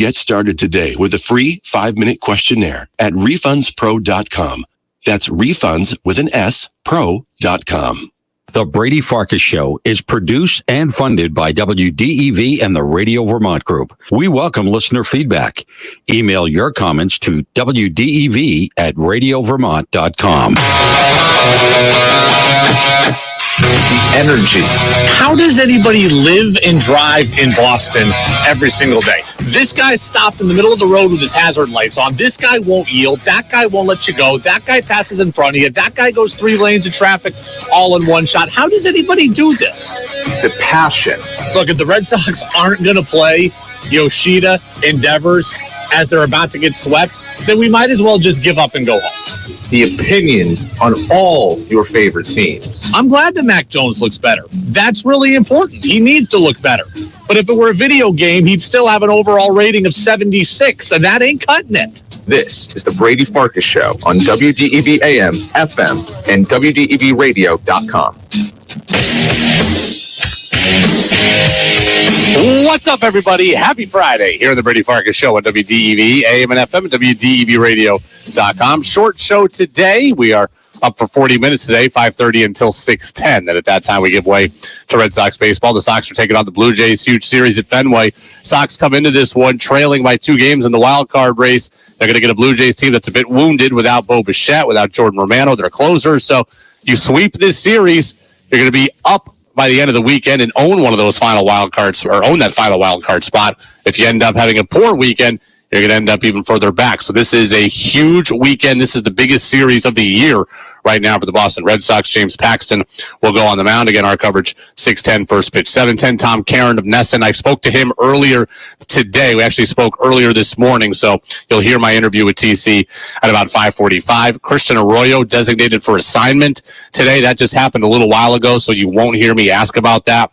Get started today with a free 5-minute questionnaire at refundspro.com. That's refunds with an S, pro.com. The Brady Farkas Show is produced and funded by WDEV and the Radio Vermont Group. We welcome listener feedback. Email your comments to wdev@radiovermont.com. Energy. How does anybody live and drive in Boston every single day? This guy stopped in the middle of the road with his hazard lights on. This guy won't yield. That guy won't let you go. That guy passes in front of you. That guy goes 3 lanes of traffic all in one shot. How does anybody do this? The passion. Look, if the Red Sox aren't going to play Yoshida Endeavors as they're about to get swept, then we might as well just give up and go home. The opinions on all your favorite teams. I'm glad that Mac Jones looks better. That's really important. He needs to look better. But if it were a video game, he'd still have an overall rating of 76, and that ain't cutting it. This is the Brady Farkas Show on WDEV AM, FM, and WDEVradio.com. What's up, everybody? Happy Friday here on the Brady Farkas Show on WDEV, AM and FM, and WDEVradio.com. Short show today. We are up for 40 minutes today, 5:30 until 6:10. And at that time, we give way to Red Sox baseball. The Sox are taking on the Blue Jays. Huge series at Fenway. Sox come into this one trailing by 2 games in the wild card race. They're going to get a Blue Jays team that's a bit wounded without Bo Bichette, without Jordan Romano, their closer. So you sweep this series, you're going to be up by the end of the weekend and own one of those final wild cards, or own that final wild card spot. If you end up having a poor weekend, you're going to end up even further back. So this is a huge weekend. This is the biggest series of the year right now for the Boston Red Sox. James Paxton will go on the mound. Again, our coverage, 6:10 first pitch. 7:10, Tom Caron of NESN. I spoke to him earlier today. We actually spoke earlier this morning, so you'll hear my interview with TC at about 5:45. Christian Arroyo designated for assignment today. That just happened a little while ago, so you won't hear me ask about that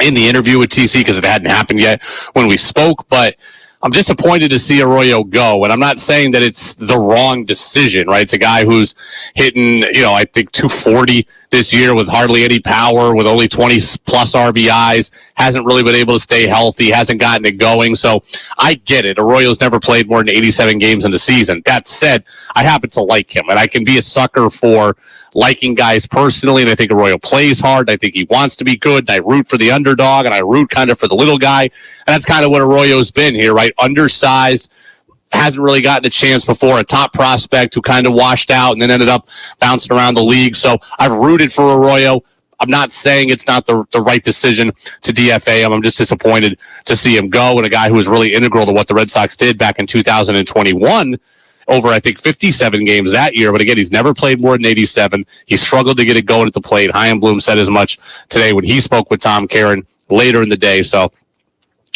in the interview with TC because it hadn't happened yet when we spoke, but I'm disappointed to see Arroyo go, and I'm not saying that it's the wrong decision, right? It's a guy who's hitting, I think 240 this year with hardly any power, with only 20-plus RBIs, hasn't really been able to stay healthy, hasn't gotten it going, so I get it. Arroyo's never played more than 87 games in the season. That said, I happen to like him, and I can be a sucker for liking guys personally, and I think Arroyo plays hard. I think he wants to be good, and I root for the underdog, and I root kind of for the little guy, and that's kind of what Arroyo's been here, right? Undersized, hasn't really gotten a chance before, a top prospect who kind of washed out and then ended up bouncing around the league. So I've rooted for Arroyo. I'm not saying it's not the right decision to DFA him. I'm just disappointed to see him go, and a guy who was really integral to what the Red Sox did back in 2021 over, I think, 57 games that year. But again, he's never played more than 87. He struggled to get it going at the plate. Chaim Bloom said as much today when he spoke with Tom Caron later in the day. So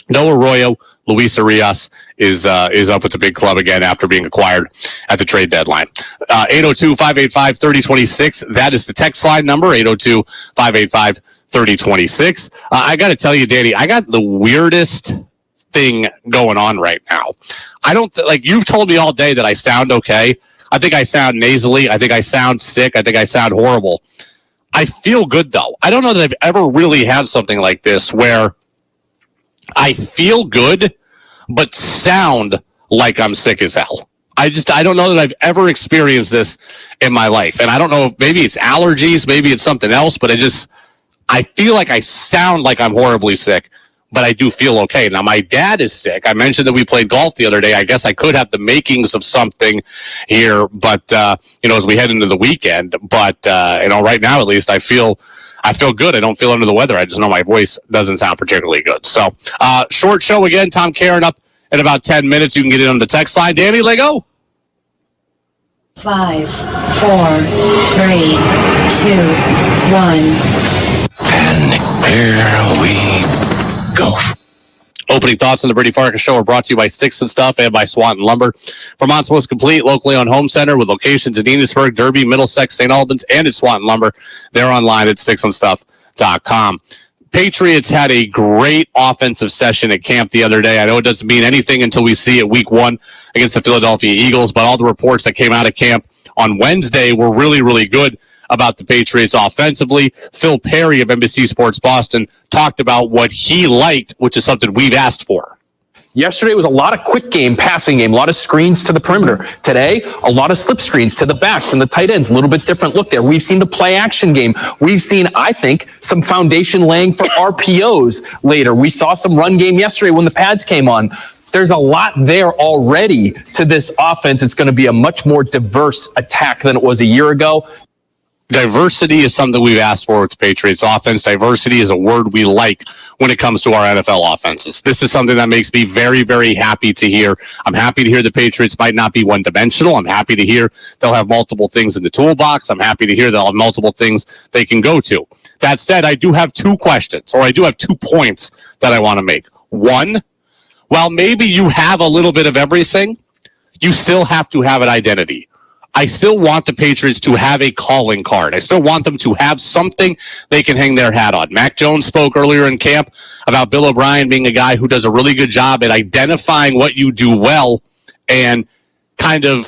no Arroyo. Luis Arias is up with the big club again after being acquired at the trade deadline. 802-585-3026. That is the text line number, 802-585-3026. I got to tell you, Danny, I got the weirdest thing going on right now. I don't you've told me all day that I sound okay. I think I sound nasally. I think I sound sick. I think I sound horrible. I feel good though. I don't know that I've ever really had something like this where I feel good, but sound like I'm sick as hell. I don't know that I've ever experienced this in my life. And I don't know if maybe it's allergies, maybe it's something else, but I feel like I sound like I'm horribly sick, but I do feel okay. Now, my dad is sick. I mentioned that we played golf the other day. I guess I could have the makings of something here, but, as we head into the weekend. But, right now, at least, I feel good. I don't feel under the weather. I just know my voice doesn't sound particularly good. So, short show again. Tom Caron up in about 10 minutes. You can get in on the text line. Danny, let go. 5, 4, 3, 2, 1. And here we go. Opening thoughts on the Brady Farkas Show are brought to you by Sticks and Stuff and by Swanton Lumber. Vermont's most complete locally owned home center with locations in Enosburg, Derby, Middlesex, St. Albans, and at Swanton Lumber. They're online at sticksandstuff.com. Patriots had a great offensive session at camp the other day. I know it doesn't mean anything until we see it week 1 against the Philadelphia Eagles, but all the reports that came out of camp on Wednesday were really, really good about the Patriots offensively. Phil Perry of NBC Sports Boston talked about what he liked, which is something we've asked for. Yesterday was a lot of quick game, passing game, a lot of screens to the perimeter. Today, a lot of slip screens to the backs and the tight ends. A little bit different look there. We've seen the play action game. We've seen, I think, some foundation laying for RPOs later. We saw some run game yesterday when the pads came on. There's a lot there already to this offense. It's going to be a much more diverse attack than it was a year ago. Diversity is something we've asked for with the Patriots offense. Diversity is a word we like when it comes to our NFL offenses. This is something that makes me very, very happy to hear. I'm happy to hear the Patriots might not be one-dimensional. I'm happy to hear they'll have multiple things in the toolbox. I'm happy to hear they'll have multiple things they can go to. That said, I do have 2 questions, or I do have 2 points that I want to make. One, while maybe you have a little bit of everything, you still have to have an identity. I still want the Patriots to have a calling card. I still want them to have something they can hang their hat on. Mac Jones spoke earlier in camp about Bill O'Brien being a guy who does a really good job at identifying what you do well and kind of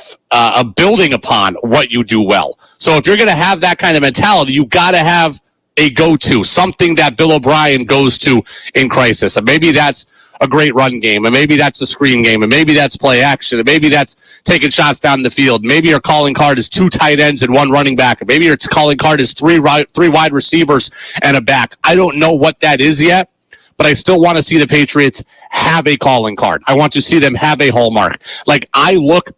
building upon what you do well. So if you're going to have that kind of mentality, you got to have a go-to, something that Bill O'Brien goes to in crisis. And maybe that's a great run game, and maybe that's the screen game, and maybe that's play action, and maybe that's taking shots down the field. Maybe your calling card is 2 tight ends and 1 running back, and maybe your calling card is 3 wide receivers and a back. I don't know what that is yet, but I still want to see the Patriots have a calling card. I want to see them have a hallmark. Like, I look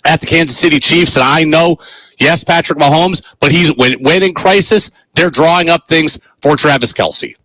at the Kansas City Chiefs, and I know, yes, Patrick Mahomes, but when in crisis, they're drawing up things for Travis Kelce.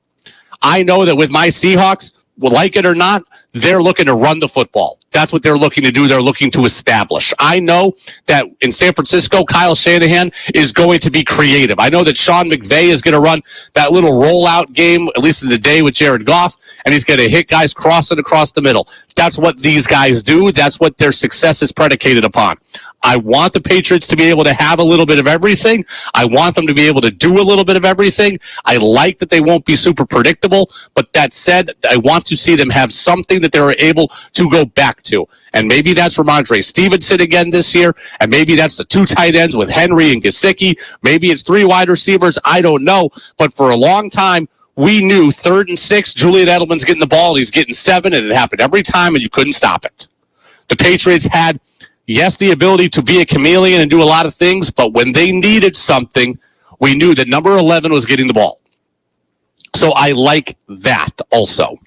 I know that with my Seahawks, like it or not, they're looking to run the football. That's what they're looking to do. They're looking to establish. I know that in San Francisco, Kyle Shanahan is going to be creative. I know that Sean McVay is going to run that little rollout game, at least in the day with Jared Goff, and he's going to hit guys crossing across the middle. That's what these guys do. That's what their success is predicated upon. I want the Patriots to be able to have a little bit of everything. I want them to be able to do a little bit of everything. I like that they won't be super predictable, but that said, I want to see them have something that they're able to go back to. And maybe that's Ramondre Stevenson again this year, and maybe that's the 2 tight ends with Henry and Gesicki. Maybe it's 3 wide receivers. I don't know. But for a long time, we knew 3rd and 6, Julian Edelman's getting the ball, he's getting 7, and it happened every time, and you couldn't stop it. The Patriots had, yes, the ability to be a chameleon and do a lot of things, but when they needed something, we knew that number 11 was getting the ball. So I like that also.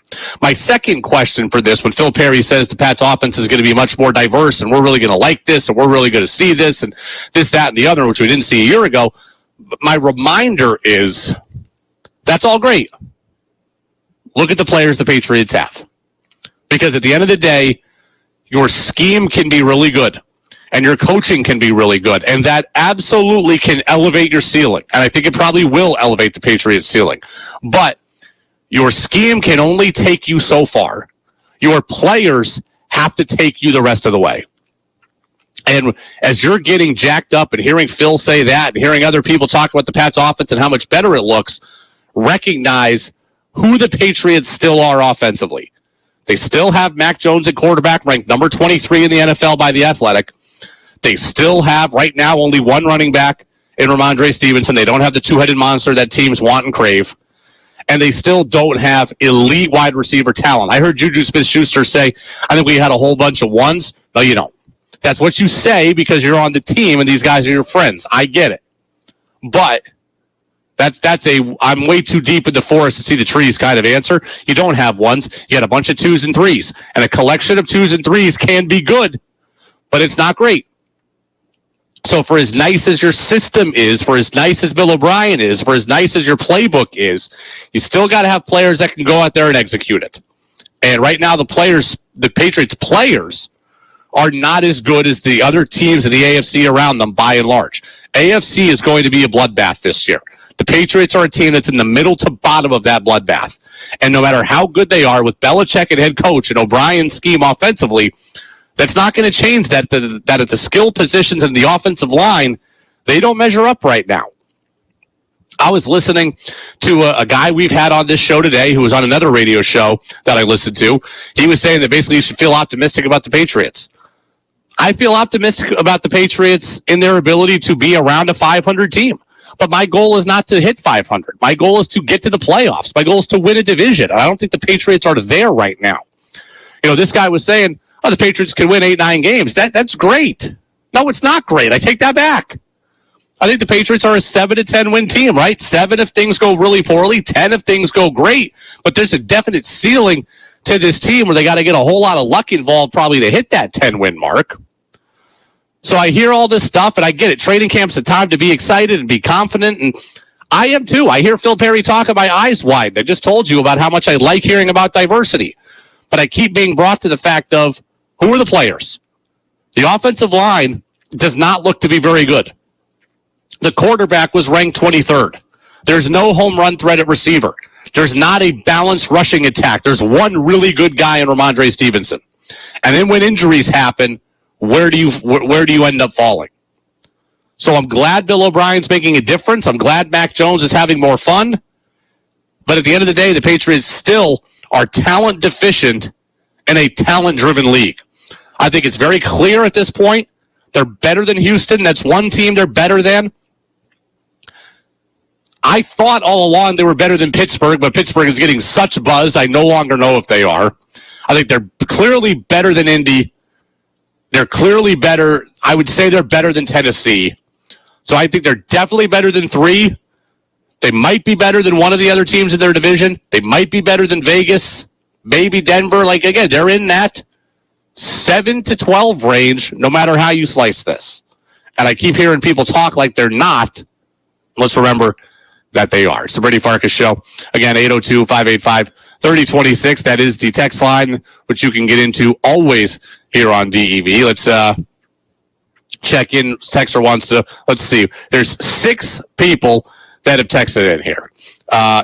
My second question for this, when Phil Perry says the Pats offense is going to be much more diverse and we're really going to like this and we're really going to see this and this, that, and the other, which we didn't see a year ago, my reminder is that's all great. Look at the players the Patriots have. Because at the end of the day, your scheme can be really good and your coaching can be really good. And that absolutely can elevate your ceiling. And I think it probably will elevate the Patriots' ceiling. But your scheme can only take you so far. Your players have to take you the rest of the way. And as you're getting jacked up and hearing Phil say that and hearing other people talk about the Pats offense and how much better it looks, recognize who the Patriots still are offensively. They still have Mac Jones at quarterback, ranked number 23 in the NFL by The Athletic. They still have, right now, only 1 running back in Ramondre Stevenson. They don't have the 2-headed monster that teams want and crave. And they still don't have elite wide receiver talent. I heard Juju Smith-Schuster say, I think we had a whole bunch of ones. No, you don't. That's what you say because you're on the team and these guys are your friends. I get it. But that's I'm way too deep in the forest to see the trees kind of answer. You don't have ones. You had a bunch of 2s and 3s. And a collection of 2s and 3s can be good, but it's not great. So for as nice as your system is, for as nice as Bill O'Brien is, for as nice as your playbook is, you still got to have players that can go out there and execute it. And right now the Patriots players are not as good as the other teams in the AFC around them by and large. AFC is going to be a bloodbath this year. The Patriots are a team that's in the middle to bottom of that bloodbath. And no matter how good they are with Belichick and head coach and O'Brien's scheme offensively, that's not going to change that at the skill positions in the offensive line, they don't measure up right now. I was listening to a guy we've had on this show today who was on another radio show that I listened to. He was saying that basically you should feel optimistic about the Patriots. I feel optimistic about the Patriots in their ability to be around a 500 team. But my goal is not to hit 500. My goal is to get to the playoffs. My goal is to win a division. I don't think the Patriots are there right now. This guy was saying, the Patriots can win 8-9 games. That's great. No, it's not great. I take that back. I think the Patriots are a 7-10 win team, right? 7 if things go really poorly, 10 if things go great. But there's a definite ceiling to this team where they got to get a whole lot of luck involved probably to hit that 10-win mark. So I hear all this stuff, and I get it. Training camp's a time to be excited and be confident, and I am too. I hear Phil Perry talk, and my eyes widen. I just told you about how much I like hearing about diversity. But I keep being brought to the fact of, who are the players? The offensive line does not look to be very good. The quarterback was ranked 23rd. There's no home run threat at receiver. There's not a balanced rushing attack. There's one really good guy in Ramondre Stevenson. And then when injuries happen, where do you end up falling? So I'm glad Bill O'Brien's making a difference. I'm glad Mac Jones is having more fun. But at the end of the day, the Patriots still are talent deficient in a talent-driven league. I think it's very clear at this point. They're better than Houston. That's one team they're better than. I thought all along they were better than Pittsburgh, but Pittsburgh is getting such buzz, I no longer know if they are. I think they're clearly better than Indy. They're clearly better. I would say they're better than Tennessee. So I think they're definitely better than 3. They might be better than one of the other teams in their division. They might be better than Vegas, maybe Denver. Again, they're in that 7-12 range, no matter how you slice this. And I keep hearing people talk like they're not. Let's remember that they are. It's the Brady Farkas Show. Again, 802-585-3026. That is the text line, which you can get into always here on DEV. Let's check in. Texter wants to, let's see. There's 6 people that have texted in here.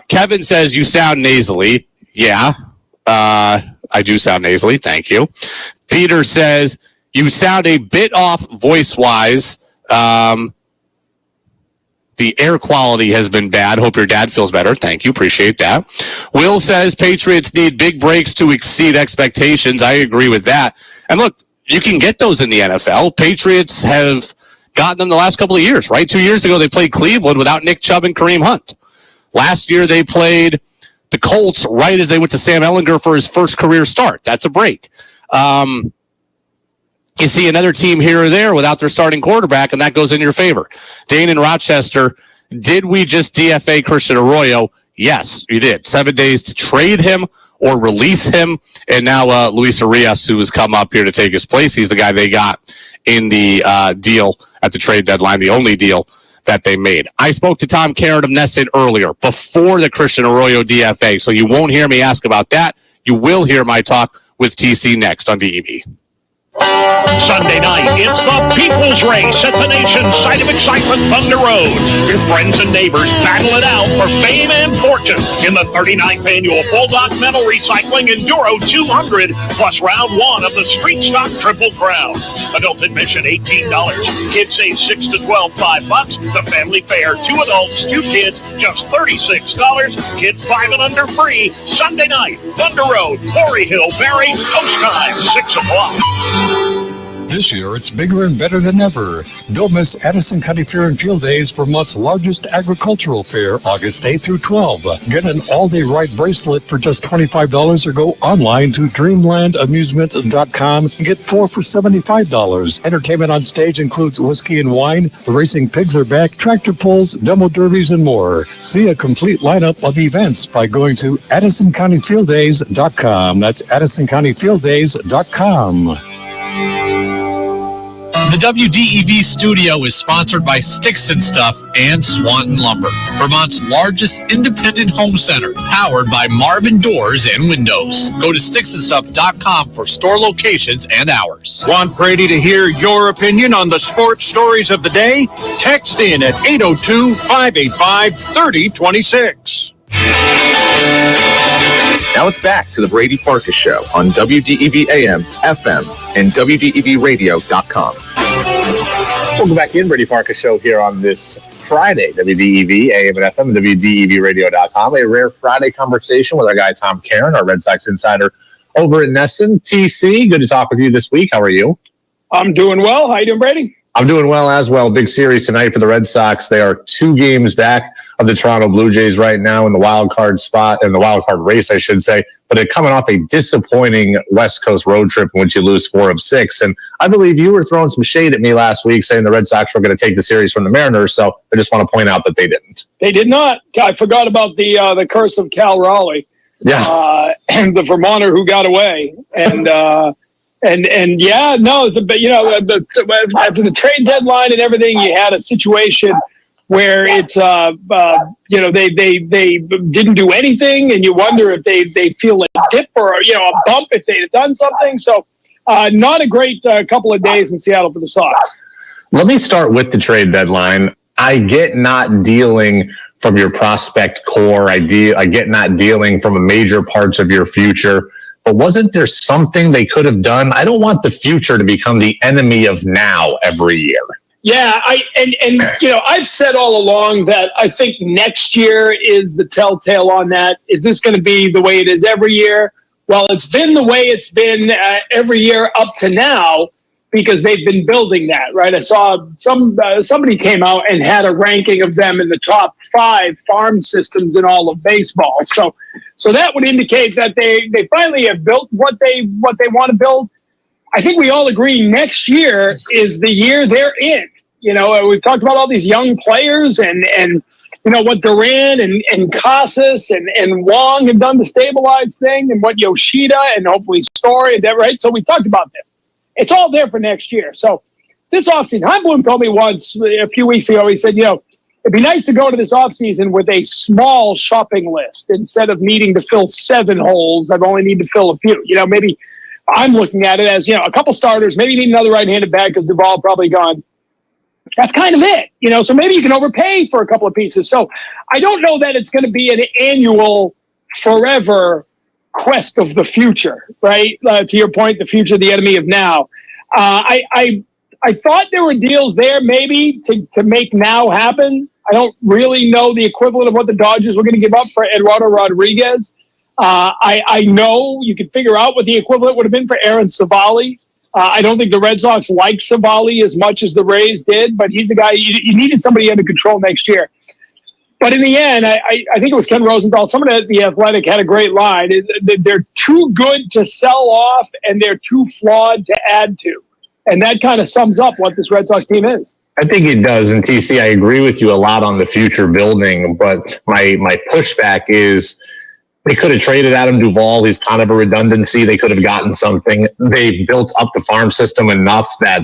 Kevin says, you sound nasally. Yeah, I do sound nasally. Thank you. Peter says, you sound a bit off voice-wise. The air quality has been bad. Hope your dad feels better. Thank you. Appreciate that. Will says, Patriots need big breaks to exceed expectations. I agree with that. And look, you can get those in the NFL. Patriots have gotten them the last couple of years, right? 2 years ago, they played Cleveland without Nick Chubb and Kareem Hunt. Last year, they played the Colts right as they went to Sam Ehlinger for his first career start. That's a break. You see another team here or there without their starting quarterback, and that goes in your favor. Dane in Rochester, did we just DFA Christian Arroyo? Yes, you did. 7 days to trade him or release him. And now Luis Arias, who has come up here to take his place. He's the guy they got in the deal at the trade deadline, the only deal that they made. I spoke to Tom Caron of NESN earlier, before the Christian Arroyo DFA, so you won't hear me ask about that. You will hear my talk with TC next on DEV. Sunday night, it's the People's Race at the nation's site of excitement, Thunder Road. Your friends and neighbors battle it out for fame and fortune in the 39th annual Bulldog Metal Recycling Enduro 200, plus round 1 of the Street Stock Triple Crown. Adult admission $18. Kids age 6 to 12, $5. The family fare, 2 adults, 2 kids, just $36. Kids 5 and under free. Sunday night, Thunder Road, Quarry Hill, Barry, post time 6 o'clock. This year, it's bigger and better than ever. Don't miss Addison County Fair and Field Days, Vermont's largest agricultural fair, August 8 through 12. Get an all-day ride bracelet for just $25 or go online to dreamlandamusement.com and get 4 for $75. Entertainment on stage includes whiskey and wine, the racing pigs are back, tractor pulls, demo derbies, and more. See a complete lineup of events by going to AddisonCountyFieldDays.com. That's AddisonCountyFieldDays.com. The WDEV studio is sponsored by Sticks and Stuff and Swanton Lumber, Vermont's largest independent home center, powered by Marvin Doors and Windows. Go to sticksandstuff.com for store locations and hours. Want Brady to hear your opinion on the sports stories of the day? Text in at 802-585-3026. Now it's back to the Brady Farkas Show on WDEV AM, FM, and WDEVradio.com. Welcome back in, Brady Farkas Show here on this Friday, WDEV, AM and FM, and WDEVradio.com. A rare Friday conversation with our guy Tom Caron, our Red Sox insider over in NESN. TC, good to talk with you this week. How are you? I'm doing well. How you doing, Brady? I'm doing well as well. Big series tonight for the Red Sox. They are 2 games back of the Toronto Blue Jays right now in the wild card spot, in the wild card race, I should say. But they're coming off a disappointing West Coast road trip in which you lose 4 of 6. And I believe you were throwing some shade at me last week saying the Red Sox were going to take the series from the Mariners. So I just want to point out that they didn't. They did not. I forgot about the curse of Cal Raleigh. Yeah. And the Vermonter who got away. And yeah, no, it's a bit, after the trade deadline and everything, you had a situation where it's, they didn't do anything, and you wonder if they feel a dip or, a bump if they'd have done something. So not a great couple of days in Seattle for the Sox. Let me start with the trade deadline. I get not dealing from your prospect core. I get not dealing from major parts of your future. But wasn't there something they could have done? I don't want the future to become the enemy of now every year. Yeah, I've said all along that I think next year is the telltale on that. Is this going to be the way it is every year? Well, it's been the way it's been every year up to now because they've been building that, right? I saw somebody came out and had a ranking of them in the top 5 farm systems in all of baseball. So that would indicate that they finally have built what they want to build. I think we all agree next year is the year they're in. We've talked about all these young players and what Duran and Casas and Wong have done to stabilize things and what Yoshida and hopefully Story and that, right? So we talked about this. It's all there for next year. So this offseason, Heimblum told me once a few weeks ago, he said, it'd be nice to go to this offseason with a small shopping list instead of needing to fill 7 holes. I've only need to fill a few. Maybe I'm looking at it as, a couple starters, maybe you need another right-handed bat because Duvall probably gone. That's kind of it, so maybe you can overpay for a couple of pieces. So I don't know that it's going to be an annual forever quest of the future, right? To your point, the future, the enemy of now. I thought there were deals there maybe to make now happen. I don't really know the equivalent of what the Dodgers were going to give up for Eduardo Rodriguez. I know you could figure out what the equivalent would have been for Aaron Savali. I don't think the Red Sox like Savali as much as the Rays did, but he's a guy you needed somebody under control next year. But in the end, I think it was Ken Rosenthal. Someone at The Athletic had a great line. They're too good to sell off, and they're too flawed to add to. And that kind of sums up what this Red Sox team is. I think it does. And TC, I agree with you a lot on the future building. But my pushback is they could have traded Adam Duvall. He's kind of a redundancy. They could have gotten something. They built up the farm system enough that,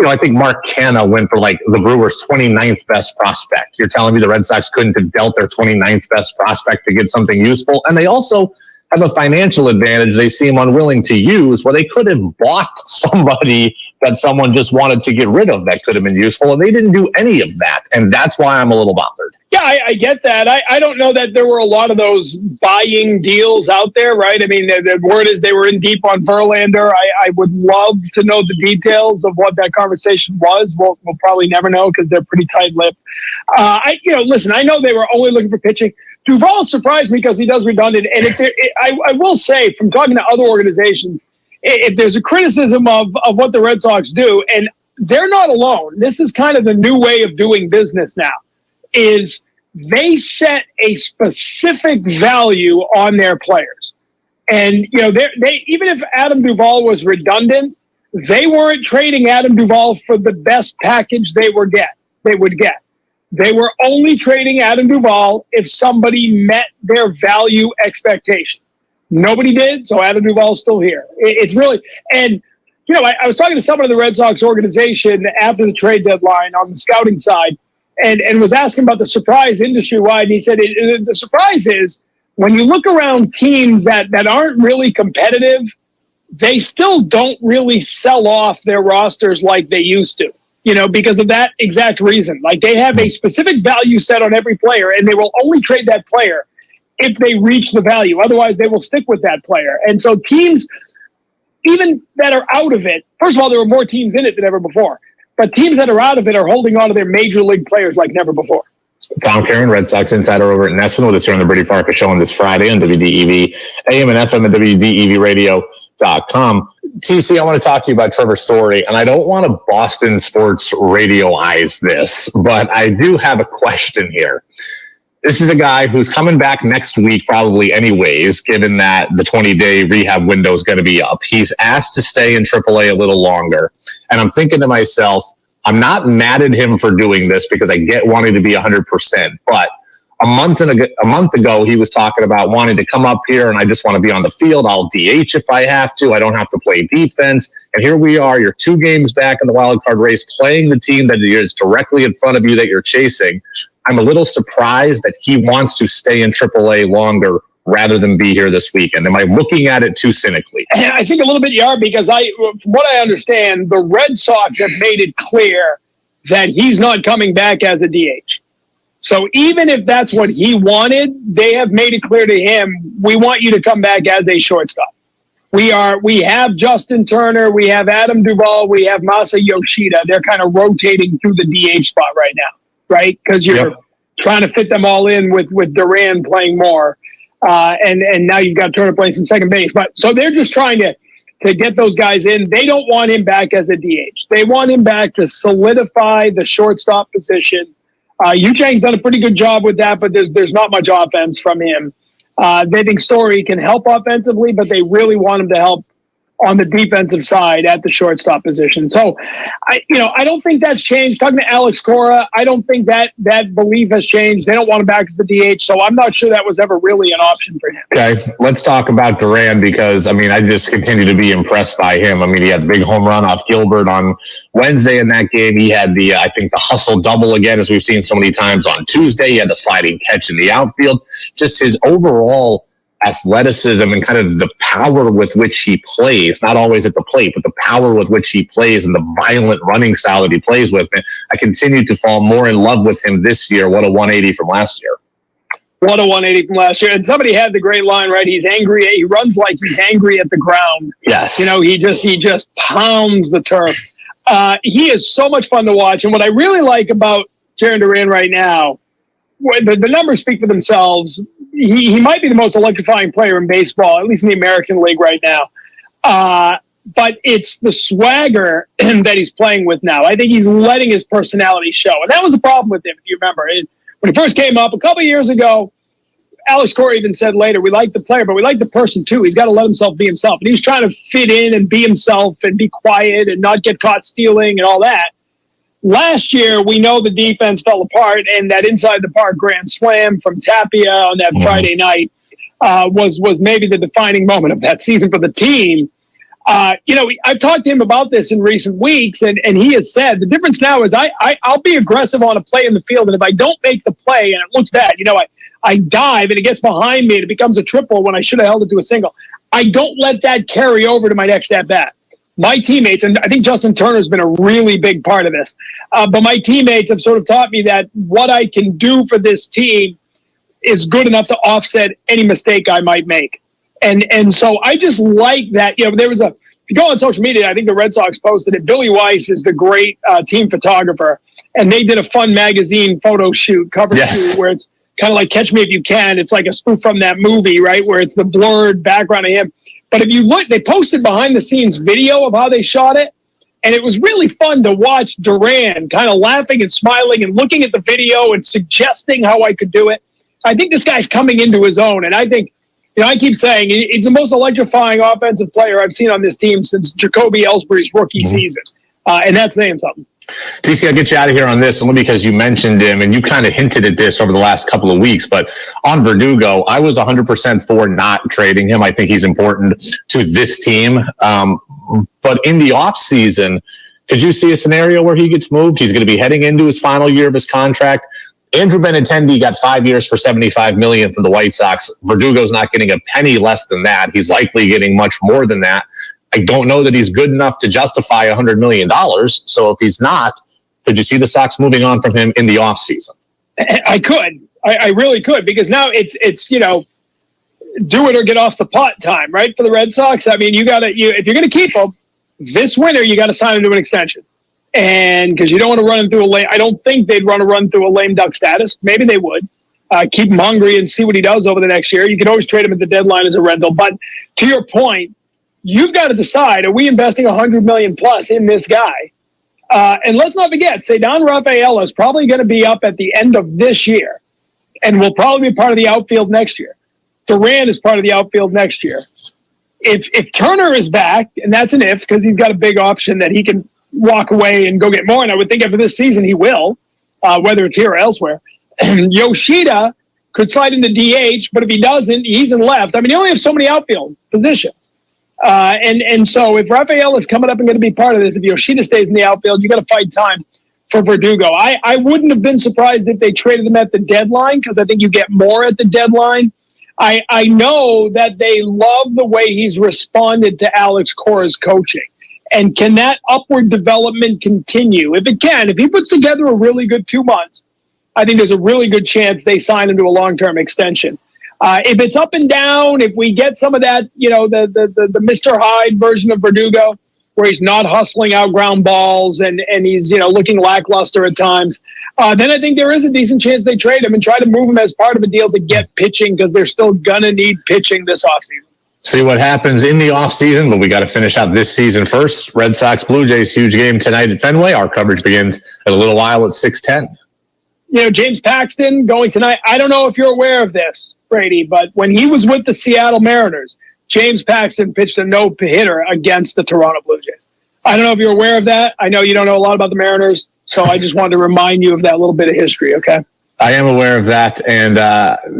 I think Mark Canha went for the Brewers' 29th best prospect. You're telling me the Red Sox couldn't have dealt their 29th best prospect to get something useful? And they also have a financial advantage they seem unwilling to use where they could have bought somebody that someone just wanted to get rid of that could have been useful. And they didn't do any of that. And that's why I'm a little bothered. Yeah, I get that. I don't know that there were a lot of those buying deals out there, right? I mean, the word is they were in deep on Verlander. I would love to know the details of what that conversation was. We'll probably never know because they're pretty tight-lipped. Listen, I know they were only looking for pitching. Duvall surprised me because he does redundant. And I will say, from talking to other organizations, if there's a criticism of what the Red Sox do, and they're not alone. This is kind of the new way of doing business now. Is they set a specific value on their players. And, they even if Adam Duvall was redundant, they weren't trading Adam Duvall for the best package they would get. They were only trading Adam Duvall if somebody met their value expectation. Nobody did, so Adam Duvall's still here. It's really, and, I was talking to someone in the Red Sox organization after the trade deadline on the scouting side, and was asking about the surprise industry-wide. And he said the surprise is when you look around teams that aren't really competitive, they still don't really sell off their rosters like they used to, because of that exact reason. Like they have a specific value set on every player, and they will only trade that player if they reach the value. Otherwise, they will stick with that player. And so teams, even that are out of it, first of all, there were more teams in it than ever before. But teams that are out of it are holding on to their major league players like never before. Tom Caron, Red Sox insider over at NESN, with us here on the Brady Farkas Show on this Friday on WDEV, AM and FM and WDEV Radio.com. radio.com. TC, I want to talk to you about Trevor Story, and I don't want to Boston sports radio-ize this, but I do have a question here. This is a guy who's coming back next week, probably anyways, given that the 20-day rehab window is going to be up. He's asked to stay in AAA a little longer, and I'm thinking to myself, I'm not mad at him for doing this because I get wanting to be 100%, but a month ago, he was talking about wanting to come up here and I just want to be on the field. I'll DH if I have to. I don't have to play defense. And here we are. You're 2 games back in the wild card race, playing the team that is directly in front of you that you're chasing. I'm a little surprised that he wants to stay in AAA longer rather than be here this weekend. Am I looking at it too cynically? I think a little bit you are, because from what I understand, the Red Sox have made it clear that he's not coming back as a DH. So even if that's what he wanted, they have made it clear to him, we want you to come back as a shortstop. We have Justin Turner, we have Adam Duvall, we have Masa Yoshida. They're kind of rotating through the DH spot right now, right? Because you're trying to fit them all in with Duran playing more. And now you've got Turner playing some second base. But so they're just trying to get those guys in. They don't want him back as a DH. They want him back to solidify the shortstop position. Yu Chang's done a pretty good job with that, but there's not much offense from him. They think Story can help offensively, but they really want him to help on the defensive side at the shortstop position. So, I don't think that's changed. Talking to Alex Cora, I don't think that belief has changed. They don't want him back as the DH, so I'm not sure that was ever really an option for him. Okay, let's talk about Duran because, I just continue to be impressed by him. He had the big home run off Gilbert on Wednesday in that game. He had the hustle double again, as we've seen so many times on Tuesday. He had the sliding catch in the outfield. Just his overall athleticism and kind of the power with which he plays, not always at the plate, but the power with which he plays and the violent running style that he plays with. And I continue to fall more in love with him this year. What a 180 from last year. What a 180 from last year. And somebody had the great line, right? He's angry. He runs like he's angry at the ground. Yes. He just pounds the turf. He is so much fun to watch. And what I really like about Jarren Duran right now, the numbers speak for themselves. He might be the most electrifying player in baseball, at least in the American League right now. But it's the swagger that he's playing with now. I think he's letting his personality show. And that was a problem with him, if you remember. When he first came up a couple of years ago, Alex Cora even said later, we like the player, but we like the person too. He's got to let himself be himself. And he was trying to fit in and be himself and be quiet and not get caught stealing and all that. Last year, we know the defense fell apart, and that inside the park grand slam from Tapia on that Friday night was maybe the defining moment of that season for the team. I've talked to him about this in recent weeks, and he has said the difference now is I'll be aggressive on a play in the field, and if I don't make the play and it looks bad, I dive and it gets behind me and it becomes a triple when I should have held it to a single. I don't let that carry over to my next at bat. My teammates, and I think Justin Turner's been a really big part of this, but my teammates have sort of taught me that what I can do for this team is good enough to offset any mistake I might make. And so I just like that. There was if you go on social media, I think the Red Sox posted it. Billy Weiss is the great team photographer, and they did a fun magazine photo shoot, cover shoot, where it's kind of like Catch Me If You Can. It's like a spoof from that movie, right, where it's the blurred background of him. But if you look, they posted behind the scenes video of how they shot it. And it was really fun to watch Duran kind of laughing and smiling and looking at the video and suggesting how I could do it. I think this guy's coming into his own. And I think, I keep saying he's the most electrifying offensive player I've seen on this team since Jacoby Ellsbury's rookie season. And that's saying something. TC, I'll get you out of here on this only because you mentioned him and you kind of hinted at this over the last couple of weeks. But on Verdugo, I was 100% for not trading him. I think he's important to this team. But in the offseason, could you see a scenario where he gets moved? He's going to be heading into his final year of his contract. Andrew Benintendi got 5 years for $75 million from the White Sox. Verdugo's not getting a penny less than that. He's likely getting much more than that. I don't know that he's good enough to justify $100 million. So if he's not, could you see the Sox moving on from him in the offseason? I could. I really could, because now it's do it or get off the pot time, right, for the Red Sox. I mean, if you're going to keep him this winter, you got to sign him to an extension. And because you don't want to run him through I don't think they'd run through a lame duck status. Maybe they would. Keep him hungry and see what he does over the next year. You can always trade him at the deadline as a rental. But to your point, you've got to decide, are we investing $100 million plus in this guy? And let's not forget, Ceddanne Raphael is probably going to be up at the end of this year and will probably be part of the outfield next year. Durant is part of the outfield next year. If Turner is back, and that's an if, because he's got a big option that he can walk away and go get more, and I would think after this season he will, whether it's here or elsewhere. Yoshida could slide into DH, but if he doesn't, he's in left. I mean, you only have so many outfield positions. And so if Raphael is coming up and going to be part of this, if Yoshida stays in the outfield, you got to fight time for Verdugo. I wouldn't have been surprised if they traded him at the deadline, because I think you get more at the deadline. I know that they love the way he's responded to Alex Cora's coaching. And can that upward development continue? If it can, if he puts together a really good 2 months, I think there's a really good chance they sign him to a long-term extension. If it's up and down, if we get some of that, the Mr. Hyde version of Verdugo, where he's not hustling out ground balls and he's, looking lackluster at times, then I think there is a decent chance they trade him and try to move him as part of a deal to get pitching, because they're still going to need pitching this offseason. See what happens in the offseason, but we got to finish out this season first. Red Sox, Blue Jays, huge game tonight at Fenway. Our coverage begins in a little while at 6:10. James Paxton going tonight. I don't know if you're aware of this, Brady, but when he was with the Seattle Mariners, James Paxton pitched a no-hitter against the Toronto Blue Jays. I don't know if you're aware of that. I know you don't know a lot about the Mariners, so I just wanted to remind you of that little bit of history, okay? I am aware of that, and I'm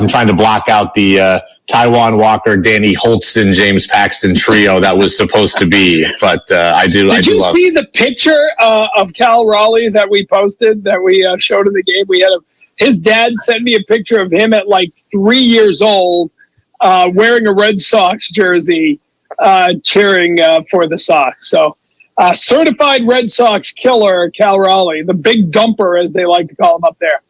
trying to block out the Taiwan Walker, Danny Holtzman, James Paxton trio that was supposed to be. But I do. Did you see the picture of Cal Raleigh that we posted, that we showed in the game? We had his dad sent me a picture of him at like 3 years old, wearing a Red Sox jersey, cheering for the Sox. So. Certified Red Sox killer Cal Raleigh, the big dumper as they like to call him up there,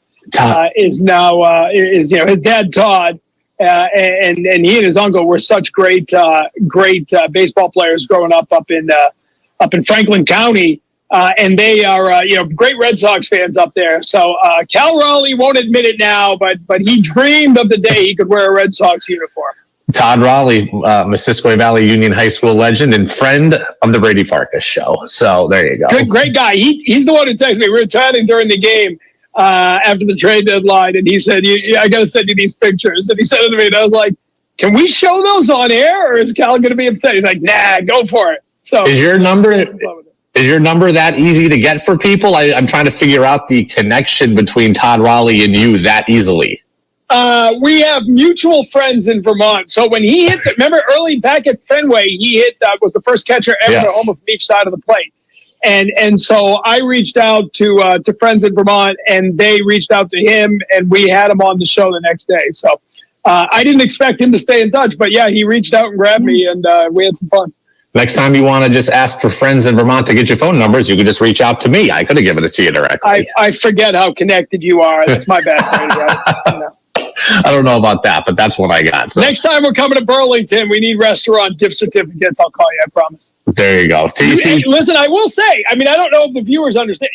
is now his dad Todd, and he and his uncle were such great baseball players growing up in Franklin County, and they are great Red Sox fans up there. So Cal Raleigh won't admit it now, but he dreamed of the day he could wear a Red Sox uniform. Todd Raleigh, Missisquoi Valley Union High School legend and friend of the Brady Farkas show. So there you go. Great guy. He's the one who texted me. We were chatting during the game after the trade deadline, and he said, I got to send you these pictures. And he said it to me, and I was like, can we show those on air, or is Cal going to be upset? He's like, nah, go for it. So is your number that easy to get for people? I'm trying to figure out the connection between Todd Raleigh and you that easily. We have mutual friends in Vermont. So when he hit, remember early back at Fenway, he hit, was the first catcher ever to home from each side of the plate. And so I reached out to friends in Vermont, and they reached out to him, and we had him on the show the next day. So I didn't expect him to stay in touch, but yeah, he reached out and grabbed me, and we had some fun. Next time you want to just ask for friends in Vermont to get your phone numbers, you could just reach out to me. I could have given it to you directly. I forget how connected you are. That's my bad. Right? I don't know about that, but that's what I got. So. Next time we're coming to Burlington, we need restaurant gift certificates. I'll call you, I promise. There you go. Hey, listen, I will say, I don't know if the viewers understand.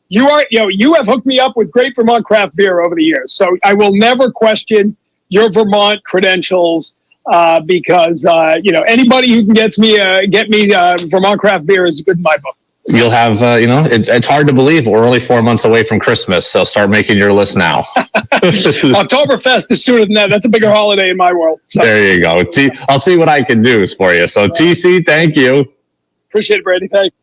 You have hooked me up with great Vermont craft beer over the years. So I will never question your Vermont credentials because anybody who can get me Vermont craft beer is good in my book. You'll have, it's hard to believe we're only 4 months away from Christmas, so start making your list now. Oktoberfest is sooner than that. That's a bigger holiday in my world. So. There you go. I'll see what I can do for you. So, TC, thank you. Appreciate it, Brady. Thanks.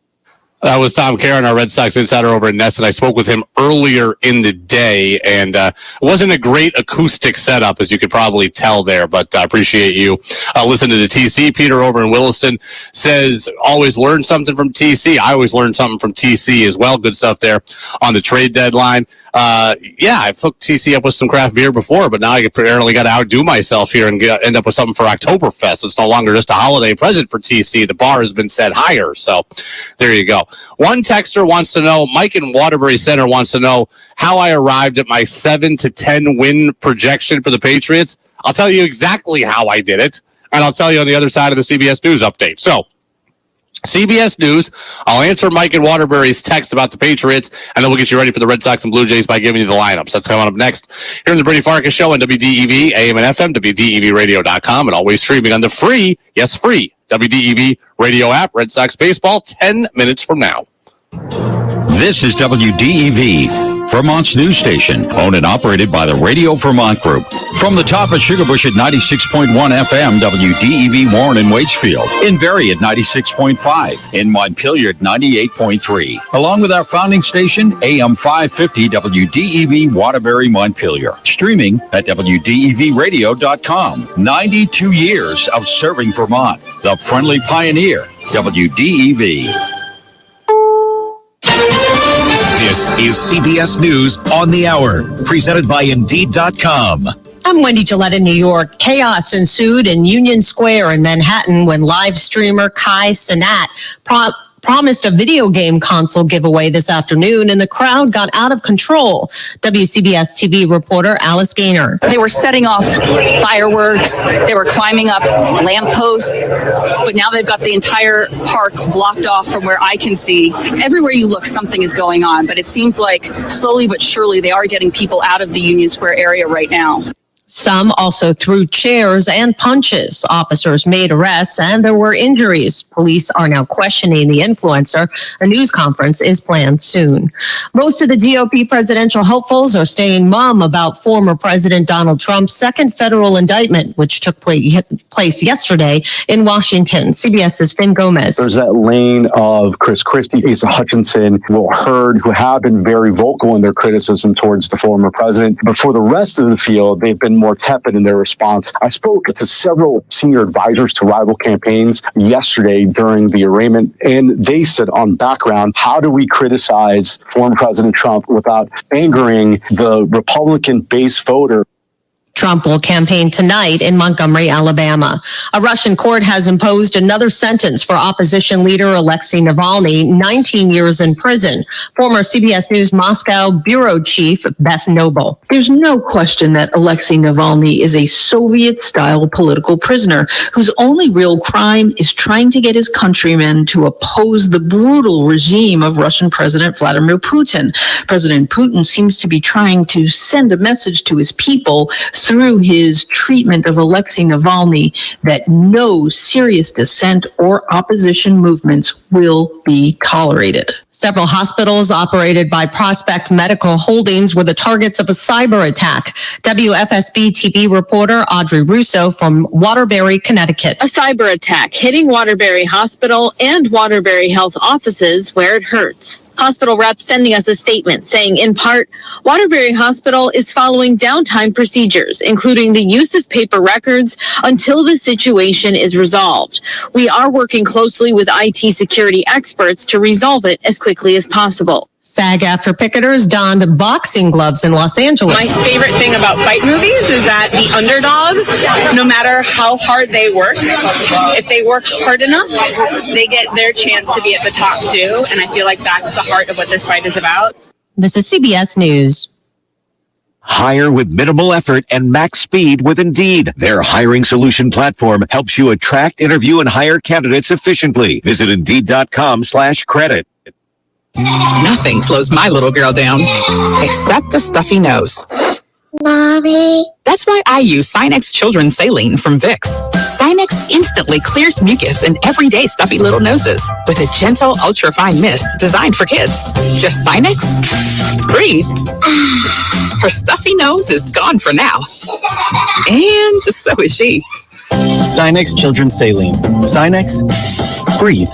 That was Tom Caron, our Red Sox insider over at NESN. I spoke with him earlier in the day, and it wasn't a great acoustic setup, as you could probably tell there, but I appreciate you listening to the TC. Peter over in Williston says, always learn something from TC. I always learn something from TC as well. Good stuff there on the trade deadline. I've hooked TC up with some craft beer before, but now I apparently got to outdo myself here and end up with something for Oktoberfest. It's no longer just a holiday present for TC. The bar has been set higher, so there you go. One texter wants to know, Mike in Waterbury Center wants to know how I arrived at my 7-10 win projection for the Patriots. I'll tell you exactly how I did it, and I'll tell you on the other side of the CBS News update. So, CBS News. I'll answer Mike and Waterbury's text about the Patriots, and then we'll get you ready for the Red Sox and Blue Jays by giving you the lineups. That's coming up next here in the Brady Farkas Show on WDEV, AM and FM, WDEVradio.com, and always streaming on the free WDEV radio app. Red Sox baseball, 10 minutes from now. This is WDEV, Vermont's news station, owned and operated by the Radio Vermont Group. From the top at Sugarbush at 96.1 FM, WDEV Warren and Waitsfield. In Berry at 96.5. In Montpelier at 98.3. Along with our founding station, AM 550 WDEV Waterbury, Montpelier. Streaming at WDEVradio.com. 92 years of serving Vermont. The friendly pioneer, WDEV. This is CBS News on the Hour, presented by Indeed.com. I'm Wendy Gillette in New York. Chaos ensued in Union Square in Manhattan when live streamer Kai Cenat promised a video game console giveaway this afternoon, and the crowd got out of control. WCBS TV reporter Alice Gaynor. They were setting off fireworks. They were climbing up lampposts. But now they've got the entire park blocked off from where I can see. Everywhere you look, something is going on. But it seems like slowly but surely they are getting people out of the Union Square area right now. Some also threw chairs and punches. Officers made arrests and there were injuries. Police are now questioning the influencer. A news conference is planned soon. Most of the GOP presidential hopefuls are staying mum about former President Donald Trump's second federal indictment, which took place yesterday in Washington. CBS's Finn Gomez. There's that lane of Chris Christie, Asa Hutchinson, Will Hurd, who have been very vocal in their criticism towards the former president. But for the rest of the field, they've been more tepid in their response. I spoke to several senior advisors to rival campaigns yesterday during the arraignment, and they said on background, how do we criticize former President Trump without angering the Republican base voter? Trump will campaign tonight in Montgomery, Alabama. A Russian court has imposed another sentence for opposition leader Alexei Navalny, 19 years in prison. Former CBS News Moscow bureau chief Beth Noble. There's no question that Alexei Navalny is a Soviet-style political prisoner whose only real crime is trying to get his countrymen to oppose the brutal regime of Russian President Vladimir Putin. President Putin seems to be trying to send a message to his people through his treatment of Alexei Navalny that no serious dissent or opposition movements will be tolerated. Several hospitals operated by Prospect Medical Holdings were the targets of a cyber attack. WFSB TV reporter Audrey Russo from Waterbury, Connecticut. A cyber attack hitting Waterbury Hospital and Waterbury Health offices where it hurts. Hospital reps sending us a statement saying, in part, Waterbury Hospital is following downtime procedures, including the use of paper records until the situation is resolved. We are working closely with IT security experts to resolve it as quickly as possible. SAG-AFTRA picketers donned boxing gloves in Los Angeles. My favorite thing about fight movies is that the underdog, no matter how hard they work, if they work hard enough, they get their chance to be at the top too. And I feel like that's the heart of what this fight is about. This is CBS News. Hire with minimal effort and max speed with Indeed. Their hiring solution platform helps you attract, interview, and hire candidates efficiently. Visit Indeed.com/credit. Nothing slows my little girl down, except a stuffy nose. Mommy. That's why I use Sinex Children's Saline from Vicks. Sinex instantly clears mucus and everyday stuffy little noses with a gentle, ultra-fine mist designed for kids. Just Sinex, breathe. Her stuffy nose is gone for now. And so is she. Sinex Children's Saline. Sinex, breathe.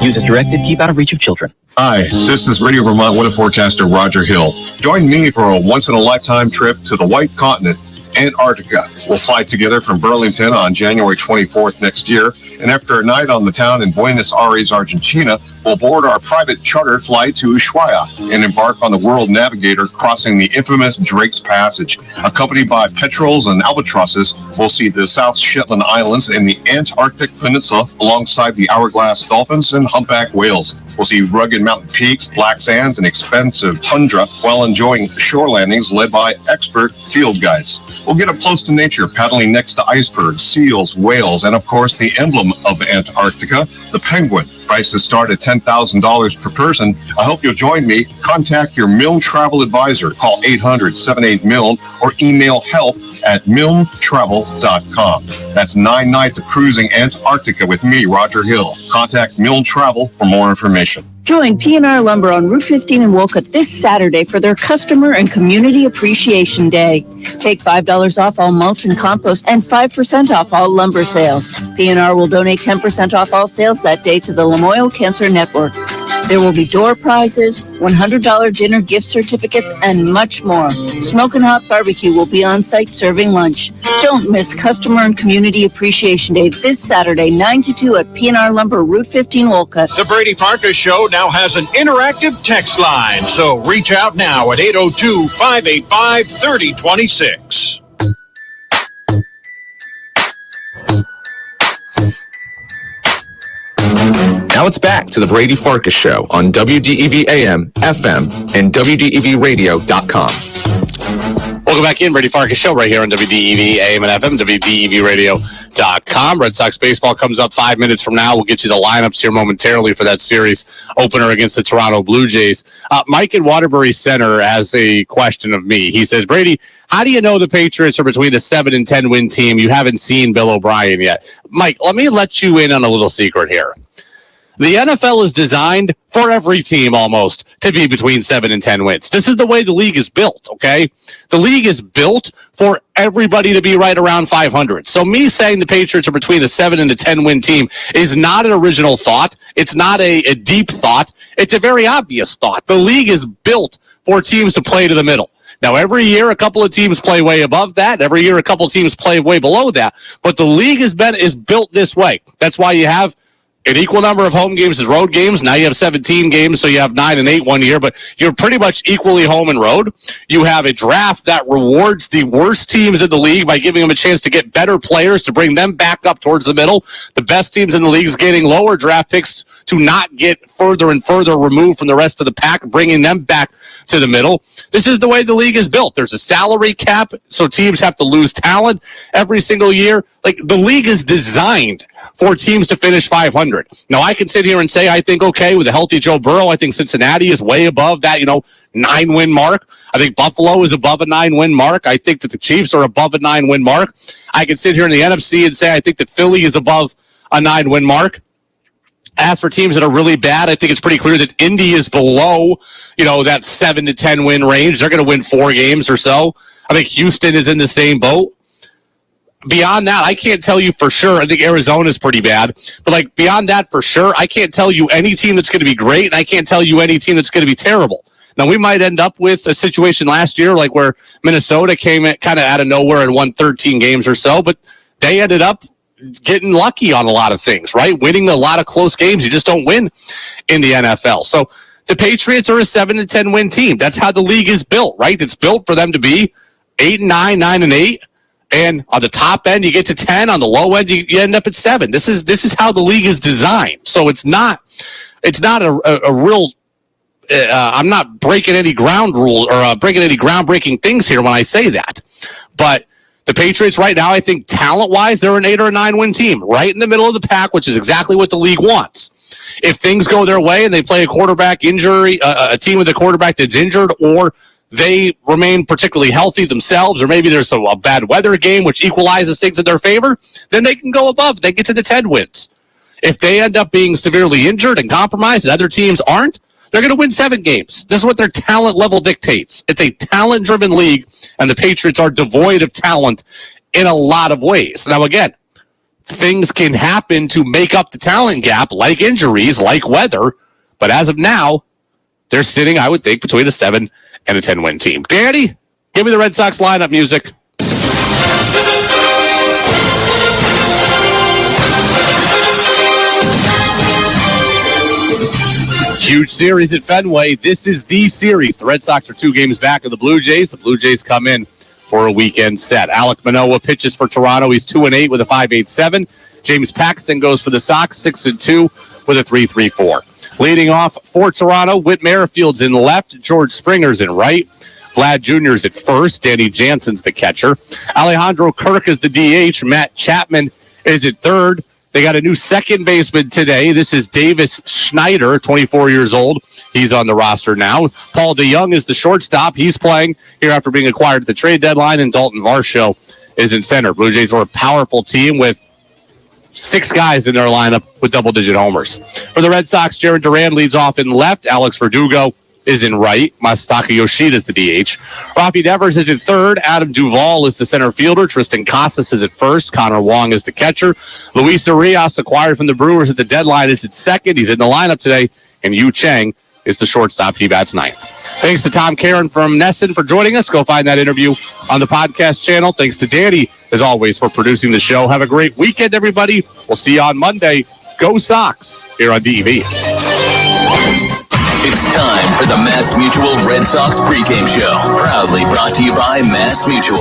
Use as directed, keep out of reach of children. Hi, this is Radio Vermont weather forecaster Roger Hill. Join me for a once-in-a-lifetime trip to the White Continent, Antarctica. We'll fly together from Burlington on January 24th next year, and after a night on the town in Buenos Aires, Argentina, we'll board our private charter flight to Ushuaia and embark on the World Navigator crossing the infamous Drake's Passage. Accompanied by petrels and albatrosses, we'll see the South Shetland Islands and the Antarctic Peninsula alongside the hourglass dolphins and humpback whales. We'll see rugged mountain peaks, black sands, and expensive tundra while enjoying shore landings led by expert field guides. We'll get up close to nature, paddling next to icebergs, seals, whales, and of course the emblem of Antarctica, the penguin. Prices start at $10,000 per person. I hope you'll join me. Contact your Milne Travel Advisor. Call 800-78-MILNE or email help@milnetravel.com. That's 9 nights of cruising Antarctica with me, Roger Hill. Contact Milne Travel for more information. Join P&R Lumber on Route 15 in Wolcott this Saturday for their Customer and Community Appreciation Day. Take $5 off all mulch and compost and 5% off all lumber sales. P&R will donate 10% off all sales that day to the Lamoille Cancer Network. There will be door prizes, $100 dinner gift certificates, and much more. Smokin' Hot Barbecue will be on site serving lunch. Don't miss Customer and Community Appreciation Day this Saturday, 9 to 2 at P&R Lumber, Route 15, Wolcott. The Brady Farkas Show now has an interactive text line, so reach out now at 802-585-3026. Now it's back to the Brady Farkas Show on WDEV AM, FM, and WDEVradio.com. Welcome back in, Brady Farkas Show right here on WDEV AM and FM, WDEVradio.com. Red Sox baseball comes up 5 minutes from now. We'll get you the lineups here momentarily for that series opener against the Toronto Blue Jays. Mike in Waterbury Center has a question of me. He says, Brady, how do you know the Patriots are between a 7 and 10 win team? You haven't seen Bill O'Brien yet. Mike, let me let you in on a little secret here. The NFL is designed for every team almost to be between 7 and 10 wins. This is the way the league is built, okay? The league is built for everybody to be right around 500. So me saying the Patriots are between a 7 and a 10 win team is not an original thought. It's not a deep thought. It's a very obvious thought. The league is built for teams to play to the middle. Now, every year, a couple of teams play way above that. Every year, a couple of teams play way below that. But the league is built this way. That's why you have an equal number of home games as road games. Now you have 17 games, so you have 9 and 8 one year, but you're pretty much equally home and road. You have a draft that rewards the worst teams in the league by giving them a chance to get better players to bring them back up towards the middle. The best teams in the league is getting lower draft picks to not get further and further removed from the rest of the pack, bringing them back to the middle. This is the way the league is built. There's a salary cap, so teams have to lose talent every single year. Like, the league is designed for teams to finish 500. Now, I can sit here and say, I think, okay, with a healthy Joe Burrow, I think Cincinnati is way above that, 9-win mark. I think Buffalo is above a 9-win mark. I think that the Chiefs are above a 9-win mark. I can sit here in the NFC and say, I think that Philly is above a 9-win mark. As for teams that are really bad, I think it's pretty clear that Indy is below, that 7 to 10 win range. They're going to win 4 games or so. I think Houston is in the same boat. Beyond that, I can't tell you for sure. I think Arizona is pretty bad. But, beyond that for sure, I can't tell you any team that's going to be great, and I can't tell you any team that's going to be terrible. Now, we might end up with a situation last year where Minnesota came kind of out of nowhere and won 13 games or so, but they ended up getting lucky on a lot of things, right? Winning a lot of close games. You just don't win in the NFL. So the Patriots are a 7 to 10 win team. That's how the league is built, right? It's built for them to be 8 and 9, 9 and 8. And on the top end, you get to 10. On the low end, you end up at 7. This is how the league is designed. So it's not a real. I'm not breaking any ground rule or breaking any groundbreaking things here when I say that. But the Patriots right now, I think talent-wise, they're an 8 or a 9 win team, right in the middle of the pack, which is exactly what the league wants. If things go their way and they play a quarterback injury, a team with a quarterback that's injured, or they remain particularly healthy themselves, or maybe there's a bad weather game which equalizes things in their favor, then they can go above. They get to the 10 wins. If they end up being severely injured and compromised and other teams aren't, they're going to win 7 games. This is what their talent level dictates. It's a talent-driven league, and the Patriots are devoid of talent in a lot of ways. Now, again, things can happen to make up the talent gap, like injuries, like weather, but as of now, they're sitting, I would think, between a 7 and a 10-win team. Danny, give me the Red Sox lineup music. Huge series at Fenway. This is the series. The Red Sox are 2 games back of the Blue Jays. The Blue Jays come in for a weekend set. Alek Manoah pitches for Toronto. He's 2-8 with a 5.87. James Paxton goes for the Sox, 6-2 with a 3.34. Leading off for Toronto, Whit Merrifield's in left, George Springer's in right. Vlad Jr.'s at first. Danny Jansen's the catcher. Alejandro Kirk is the DH. Matt Chapman is at third. They got a new second baseman today. This is Davis Schneider, 24 years old. He's on the roster now. Paul DeYoung is the shortstop. He's playing here after being acquired at the trade deadline, and Dalton Varsho is in center. Blue Jays are a powerful team with 6 guys in their lineup with double-digit homers. For the Red Sox, Jared Duran leads off in left. Alex Verdugo is in right. Masataka Yoshida is the DH. Rafi Devers is in third. Adam Duvall is the center fielder. Tristan Casas is at first. Connor Wong is the catcher. Luis Urias, acquired from the Brewers at the deadline, is at second. He's in the lineup today. And Yu Chang is the shortstop. He bats ninth. Thanks to Tom Caron from NESN for joining us. Go find that interview on the podcast channel. Thanks to Danny, as always, for producing the show. Have a great weekend, everybody. We'll see you on Monday. Go Sox here on DEV. It's time for the Mass Mutual Red Sox pregame show. Proudly brought to you by Mass Mutual.